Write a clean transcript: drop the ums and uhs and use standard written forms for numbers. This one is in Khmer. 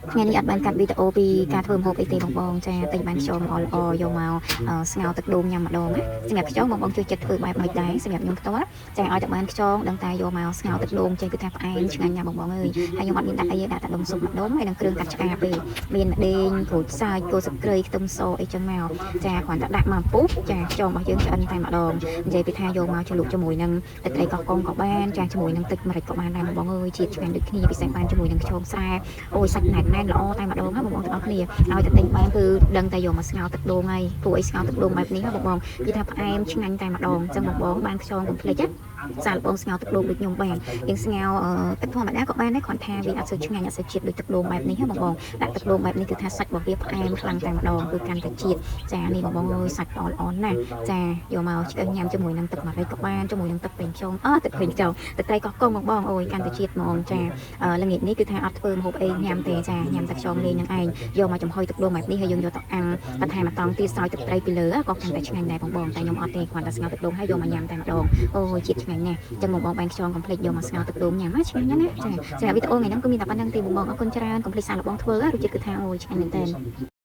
ថ្ងៃនេះអត់បានកាត់វីដេអូពីការធ្វើម្ហូបអីទេបងចាតែបានខ្យល់ល្អយកមកស្ងោរទឹកដូងញ៉ាំម្ដងណាសម្រាប់ខ្យល់បងជួយចិត្តធ្វើបែបមិនដែរសម្រាប់ខ្ញុំផ្ទាល់ចាឲ្យតែបានខ្យល់ដឹងតែយកមកស្ងោរទឹកដូងចេះគឺថាផ្អែមឆ្ងាញ់ណាស់បងអើយហើយខ្ញុំអត់មានដាក់អីដាក់តែដុំស៊ុបម្ដងហើយនឹងគ្រឿងកាត់ឆ្កាបទេមានម្ដេងក្រូចសើចគល់ស្លឹកគ្រៃខ្ទឹមសអីចឹងមកចាគ្រាន់តែដាក់មកពុះចាខ្យល់របស់យើងឆ្អិនតែម្ដងនិយាយពីថាយកមកជ្រលក់ជាមួយនឹងទឹកត្រីកោះកុងក៏បានចាជាមួយនឹងទឹកម្រេចក៏បានដែរបងអើយជាតិឆ្ងាញ់ដូចគ្នាពិសេសបានជាមួយនឹងខ្យងស្រែអូយសាច់ណែនល្អតែម្ដងណាបងទាំងអស់គ្នាឲ្យតែទិញបានគឺដឹងតែយកមកស្ងោរទឹកដូងហើយព្រោះអីស្ងោរទឹកដូងបែបនេះណាបងគឺថាផ្អែមឆ្ងាញ់តែម្ដងអញ្ចឹងបងបានខ្យងកុំភ្លេចណាសាលបងស្ងោរទឹកដូងដូចខ្ញុំបានយើងស្ងោរទឹកធម្មតាក៏បានដែរគ្រាន់ថាវាអត់សូវឆ្ងាញ់អត់សូវជាតិដូចទឹកដូងបែបនេះណាបងដាក់ទឹកដូងបែបនេះគឺថាសាច់របស់វាផ្អែមខ្លាំងតែម្ដងគឺកាន់តែជាតិចានេះបងអើយសាច់ល្អណាស់ចាយកមកឆ្កឹះញ៉ាំជាមួយនឹងទឹកម្រេចក៏បានជាមួយនឹងទឹកប្រេងខ្យងទឹកប្រេងខ្យងទឹកត្រីកោះកុងបងអូយកាន់តែជាតិហ្មងចាល្ងាចនេះគឺថាអត់ធ្វើម្ហូបអីញ៉ាំទេចាញ៉ាំតែខ្យងលេងនឹងឯងយកមកចំហុយទឹកដូងបែបនេះហើយយើងយកទៅអាំងបន្ថែមម្ដងទៀតសោយទឹកត្រីពីលើក៏កាន់តែឆ្ងាញ់ដែរបងតែខ្ញុំអត់ទេគ្រាន់តែស្ងោរទឹកដូងហើយយកមកញ៉ាំតែម្ដងអូយជាតិឆ្ងាញ់ណាស់ចឹងបងបានខ្យងកុំភ្លេចយកមកស្ងោរទឹកដូងញ៉ាំណាឆ្ងាញ់ណាស់ណាចាសម្រាប់វីដេអូថ្ងៃនេះគឺមានតែប៉ុណ្្នឹងទេបងអរគុណច្រើនកុំភ្លេចសាកល្បងធ្វើរសជាតិគឺថាអូយឆ្ងាញ់មែនតើ